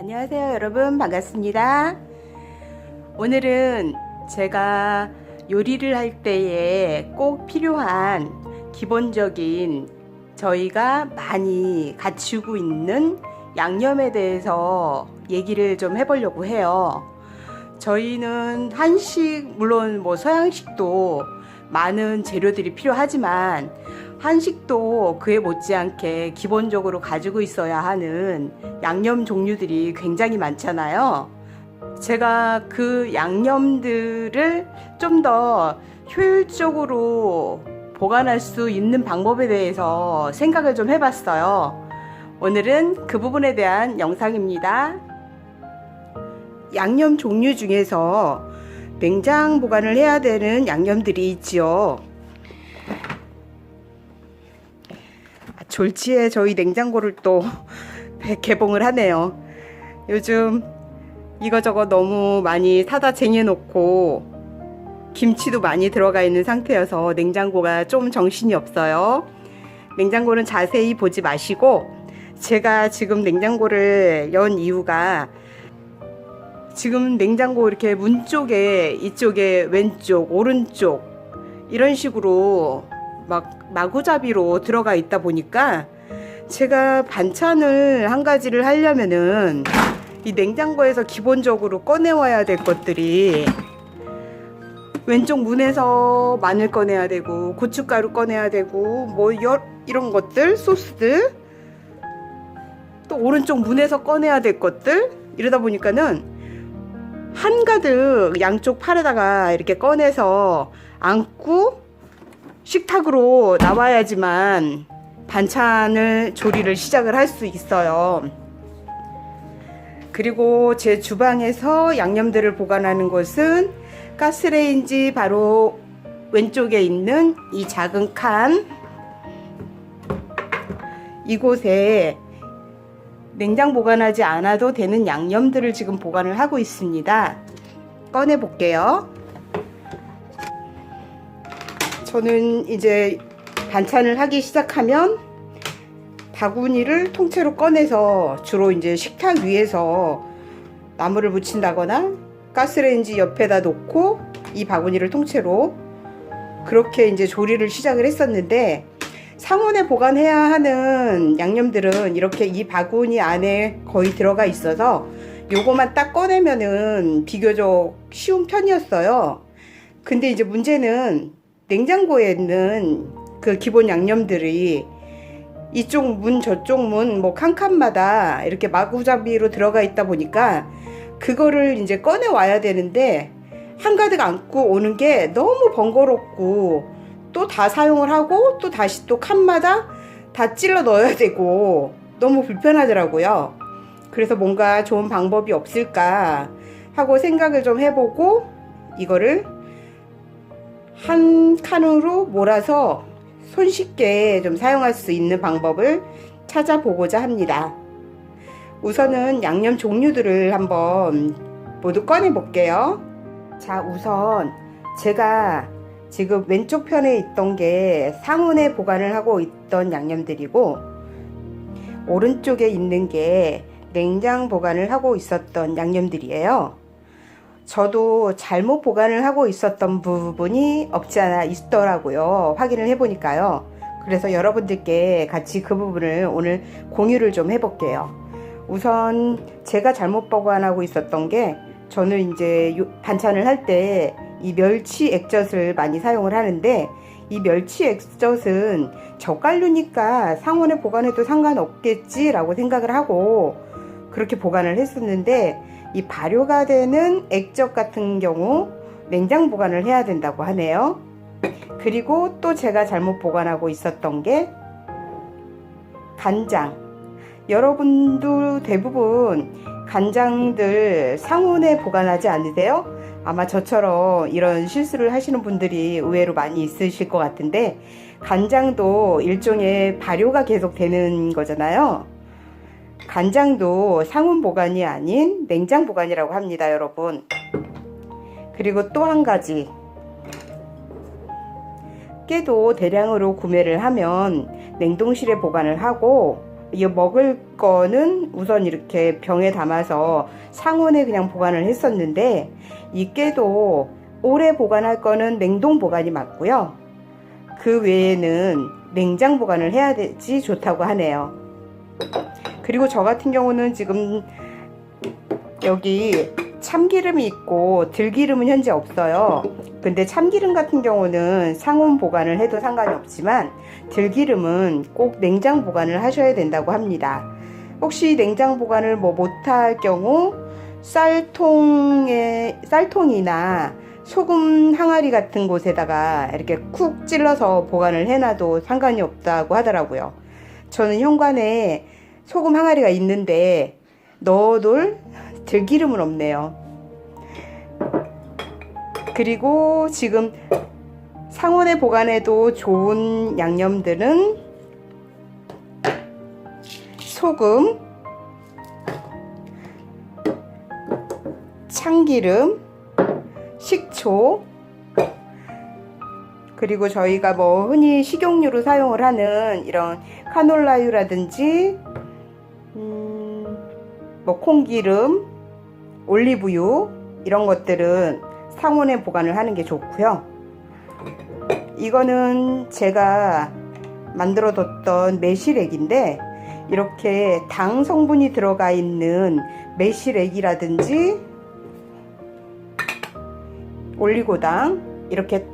안녕하세요 여러분, 반갑습니다. 오늘은 제가 요리를 할 때에 꼭 필요한 기본적인 저희가 많이 갖추고 있는 양념에 대해서 얘기를 좀 해보려고 해요. 저희는 한식, 물론 서양식도 많은 재료들이 필요하지만 한식도 그에 못지않게 기본적으로 가지고 있어야 하는 양념 종류들이 굉장히 많잖아요. 제가 그 양념들을 좀 더 효율적으로 보관할 수 있는 방법에 대해서 생각을 좀 해봤어요. 오늘은 그 부분에 대한 영상입니다. 양념 종류 중에서 냉장 보관을 해야 되는 양념들이 있지요. 졸지에 저희 냉장고를 또 개봉을 하네요. 요즘 이거저거 너무 많이 사다 쟁여놓고 김치도 많이 들어가 있는 상태여서 냉장고가 좀 정신이 없어요. 냉장고는 자세히 보지 마시고, 제가 지금 냉장고를 연 이유가 지금 냉장고 이렇게 문 쪽에, 이쪽에 왼쪽, 오른쪽 이런 식으로 막 마구잡이로 들어가 있다 보니까 제가 반찬을 한 가지를 하려면은 이 냉장고에서 기본적으로 꺼내와야 될 것들이 왼쪽 문에서 마늘 꺼내야 되고 고춧가루 꺼내야 되고 이런 것들, 소스들, 또 오른쪽 문에서 꺼내야 될 것들, 이러다 보니까는 한가득 양쪽 팔에다가 이렇게 꺼내서 안고 식탁으로 나와야지만 반찬을 조리를 시작을 할 수 있어요. 그리고 제 주방에서 양념들을 보관하는 곳은 가스레인지 바로 왼쪽에 있는 이 작은 칸, 이곳에 냉장 보관하지 않아도 되는 양념들을 지금 보관을 하고 있습니다. 꺼내 볼게요. 저는 이제 반찬을 하기 시작하면 바구니를 통째로 꺼내서 주로 이제 식탁 위에서 나물을 무친다거나 가스레인지 옆에다 놓고 이 바구니를 통째로 그렇게 이제 조리를 시작을 했었는데, 상온에 보관해야 하는 양념들은 이렇게 이 바구니 안에 거의 들어가 있어서 요거만 딱 꺼내면은 비교적 쉬운 편이었어요. 근데 이제 문제는 냉장고에 있는 그 기본 양념들이 이쪽 문 저쪽 문 칸칸마다 이렇게 마구잡이로 들어가 있다 보니까 그거를 이제 꺼내 와야 되는데 한가득 안고 오는 게 너무 번거롭고, 또 다 사용을 하고 또 다시 또 칸마다 다 찔러 넣어야 되고 너무 불편하더라고요. 그래서 뭔가 좋은 방법이 없을까 하고 생각을 좀 해보고 이거를 한 칸으로 몰아서 손쉽게 좀 사용할 수 있는 방법을 찾아보고자 합니다. 우선은 양념 종류들을 한번 모두 꺼내 볼게요. 자, 우선 제가 지금 왼쪽 편에 있던 게 상온에 보관을 하고 있던 양념들이고, 오른쪽에 있는 게 냉장 보관을 하고 있었던 양념들이에요. 저도 잘못 보관을 하고 있었던 부분이 없지 않아 있더라고요. 확인을 해보니까요. 그래서 여러분들께 같이 그 부분을 오늘 공유를 좀 해볼게요. 우선 제가 잘못 보관하고 있었던 게, 저는 이제 반찬을 할 때 이 멸치 액젓을 많이 사용을 하는데, 이 멸치 액젓은 젓갈류니까 상온에 보관해도 상관없겠지 라고 생각을 하고 그렇게 보관을 했었는데, 이 발효가 되는 액젓 같은 경우 냉장 보관을 해야 된다고 하네요. 그리고 또 제가 잘못 보관하고 있었던 게 간장. 여러분도 대부분 간장들 상온에 보관하지 않으세요? 아마 저처럼 이런 실수를 하시는 분들이 의외로 많이 있으실 것 같은데, 간장도 일종의 발효가 계속 되는 거잖아요. 간장도 상온 보관이 아닌 냉장 보관이라고 합니다, 여러분. 그리고 또 한 가지, 깨도 대량으로 구매를 하면 냉동실에 보관을 하고 이 먹을 거는 우선 이렇게 병에 담아서 상온에 그냥 보관을 했었는데, 이 깨도 오래 보관할 거는 냉동 보관이 맞고요. 그 외에는 냉장 보관을 해야 되지 좋다고 하네요. 그리고 저 같은 경우는 지금 여기 참기름이 있고 들기름은 현재 없어요. 근데 참기름 같은 경우는 상온 보관을 해도 상관이 없지만 들기름은 꼭 냉장 보관을 하셔야 된다고 합니다. 혹시 냉장 보관을 못할 경우 쌀통이나 소금 항아리 같은 곳에다가 이렇게 쿡 찔러서 보관을 해놔도 상관이 없다고 하더라고요. 저는 현관에 소금 항아리가 있는데 넣어둘 들기름은 없네요. 그리고 지금 상온에 보관해도 좋은 양념들은 소금, 참기름, 식초, 그리고 저희가 흔히 식용유로 사용을 하는 이런 카놀라유라든지 콩기름, 올리브유 이런 것들은 상온에 보관을 하는 게 좋고요. 이거는 제가 만들어 뒀던 매실액인데, 이렇게 당 성분이 들어가 있는 매실액이라든지 올리고당, 이렇게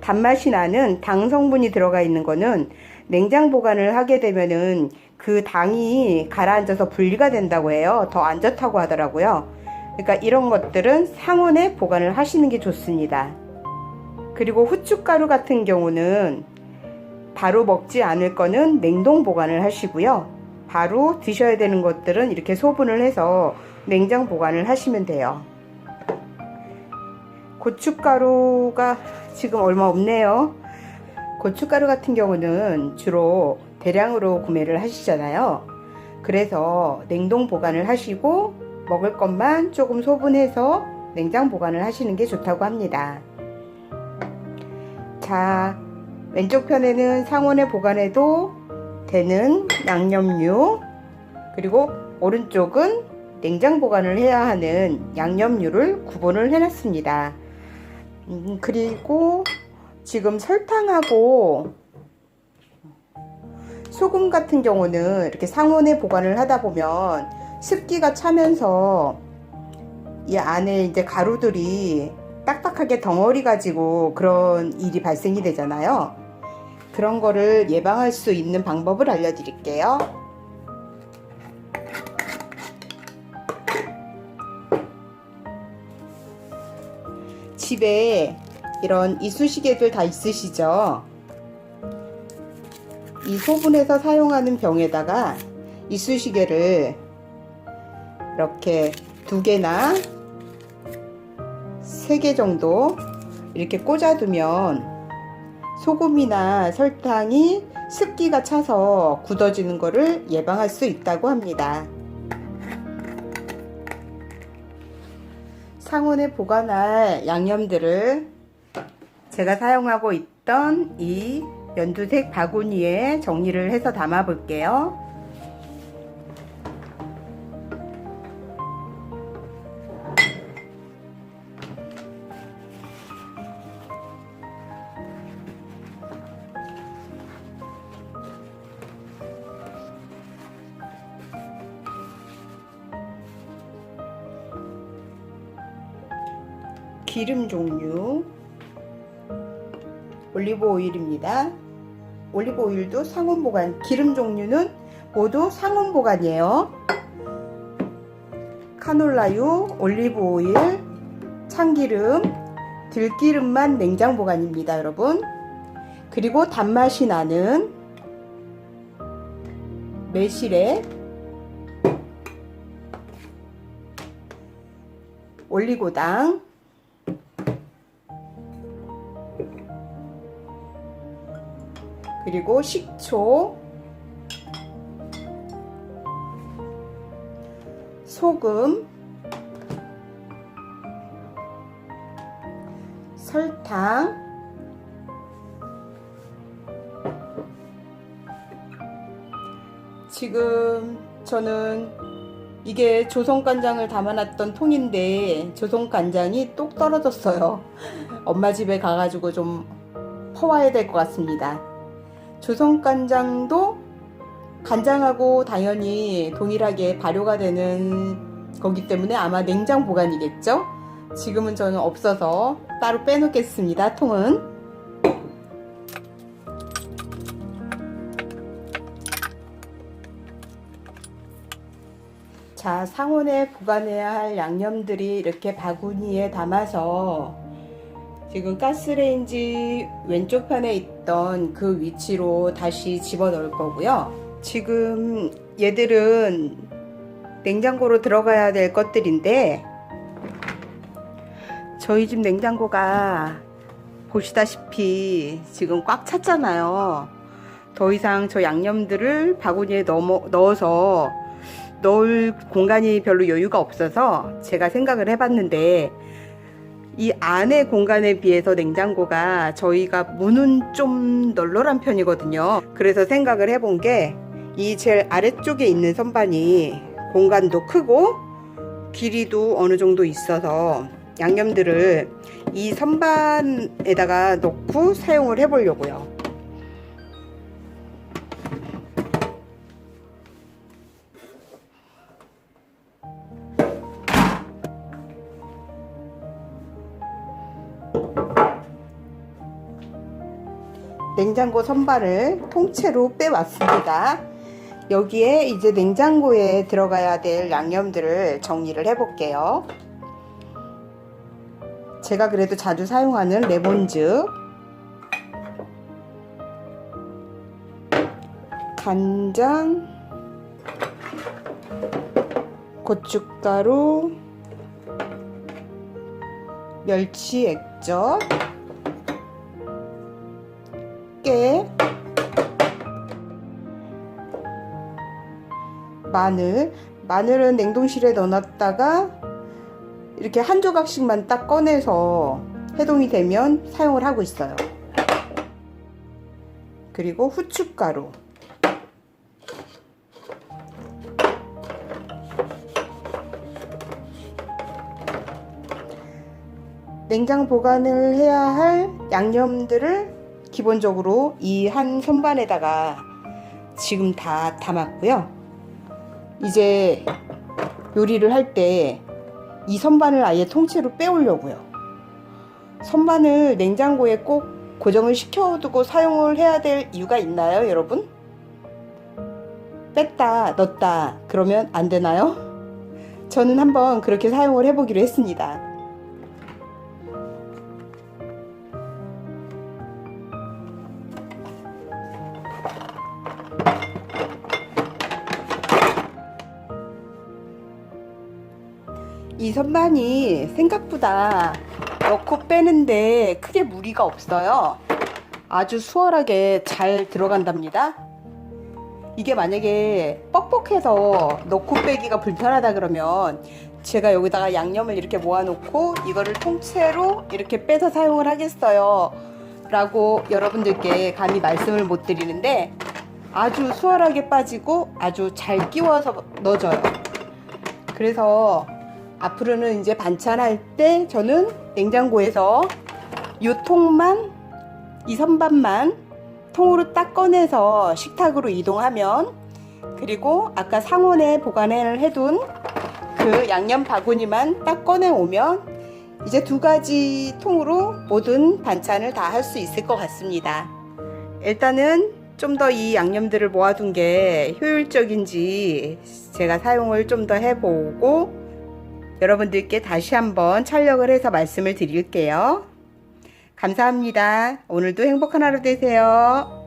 단맛이 나는 당 성분이 들어가 있는 거는 냉장 보관을 하게 되면은 그 당이 가라앉아서 분리가 된다고 해요. 더 안 좋다고 하더라고요. 그러니까 이런 것들은 상온에 보관을 하시는 게 좋습니다. 그리고 후춧가루 같은 경우는 바로 먹지 않을 거는 냉동 보관을 하시고요. 바로 드셔야 되는 것들은 이렇게 소분을 해서 냉장 보관을 하시면 돼요. 고춧가루가 지금 얼마 없네요. 고춧가루 같은 경우는 주로 대량으로 구매를 하시잖아요. 그래서 냉동 보관을 하시고 먹을 것만 조금 소분해서 냉장 보관을 하시는 게 좋다고 합니다. 자, 왼쪽 편에는 상온에 보관해도 되는 양념류, 그리고 오른쪽은 냉장 보관을 해야 하는 양념류를 구분을 해놨습니다. 그리고 지금 설탕하고 소금 같은 경우는 이렇게 상온에 보관을 하다 보면 습기가 차면서 이 안에 이제 가루들이 딱딱하게 덩어리 가지고 그런 일이 발생이 되잖아요. 그런 거를 예방할 수 있는 방법을 알려드릴게요. 집에 이런 이쑤시개들 다 있으시죠? 이 소분해서 사용하는 병에다가 이쑤시개를 이렇게 2개나 3개 정도 이렇게 꽂아두면 소금이나 설탕이 습기가 차서 굳어지는 것을 예방할 수 있다고 합니다. 상온에 보관할 양념들을 제가 사용하고 있던 이 연두색 바구니에 정리를 해서 담아 볼게요. 기름 종류, 올리브 오일입니다. 올리브 오일도 상온 보관, 기름 종류는 모두 상온 보관이에요. 카놀라유, 올리브 오일, 참기름, 들기름만 냉장 보관입니다, 여러분. 그리고 단맛이 나는 매실액, 올리고당, 그리고 식초, 소금, 설탕, 지금 저는 이게 조선간장을 담아놨던 통인데 조선간장이 똑 떨어졌어요. 엄마 집에 가가지고 좀 퍼와야 될 것 같습니다. 조선간장도 간장하고 당연히 동일하게 발효가 되는 거기 때문에 아마 냉장 보관이겠죠? 지금은 저는 없어서 따로 빼놓겠습니다. 통은. 자, 상온에 보관해야 할 양념들이 이렇게 바구니에 담아서 지금 가스레인지 왼쪽 편에 있던 그 위치로 다시 집어 넣을 거고요. 지금 얘들은 냉장고로 들어가야 될 것들인데 저희 집 냉장고가 보시다시피 지금 꽉 찼잖아요. 더 이상 저 양념들을 바구니에 넣어서 넣을 공간이 별로 여유가 없어서 제가 생각을 해봤는데 이 안의 공간에 비해서 냉장고가 저희가 문은 좀 널널한 편이거든요. 그래서 생각을 해본 게 이 제일 아래쪽에 있는 선반이 공간도 크고 길이도 어느 정도 있어서 양념들을 이 선반에다가 넣고 사용을 해보려고요. 냉장고 선반을 통째로 빼왔습니다. 여기에 이제 냉장고에 들어가야 될 양념들을 정리를 해볼게요. 제가 그래도 자주 사용하는 레몬즙, 간장, 고춧가루, 멸치 액젓, 깨, 마늘은 냉동실에 넣어놨다가 이렇게 한 조각씩만 딱 꺼내서 해동이 되면 사용을 하고 있어요. 그리고 후춧가루, 냉장 보관을 해야 할 양념들을 기본적으로 이 한 선반에다가 지금 다 담았고요. 이제 요리를 할 때 이 선반을 아예 통째로 빼오려고요. 선반을 냉장고에 꼭 고정을 시켜두고 사용을 해야 될 이유가 있나요, 여러분? 뺐다 넣었다 그러면 안 되나요? 저는 한번 그렇게 사용을 해보기로 했습니다. 이 선반이 생각보다 넣고 빼는데 크게 무리가 없어요. 아주 수월하게 잘 들어간답니다. 이게 만약에 뻑뻑해서 넣고 빼기가 불편하다 그러면 제가 여기다가 양념을 이렇게 모아놓고 이거를 통째로 이렇게 빼서 사용을 하겠어요 라고 여러분들께 감히 말씀을 못 드리는데 아주 수월하게 빠지고 아주 잘 끼워서 넣어져요. 그래서 앞으로는 이제 반찬할 때 저는 냉장고에서 이 통만, 이 선반만 통으로 딱 꺼내서 식탁으로 이동하면, 그리고 아까 상온에 보관을 해둔 그 양념 바구니만 딱 꺼내 오면 이제 두 가지 통으로 모든 반찬을 다 할 수 있을 것 같습니다. 일단은 좀 더 이 양념들을 모아둔 게 효율적인지 제가 사용을 좀 더 해보고 여러분들께 다시 한번 촬영을 해서 말씀을 드릴게요. 감사합니다. 오늘도 행복한 하루 되세요.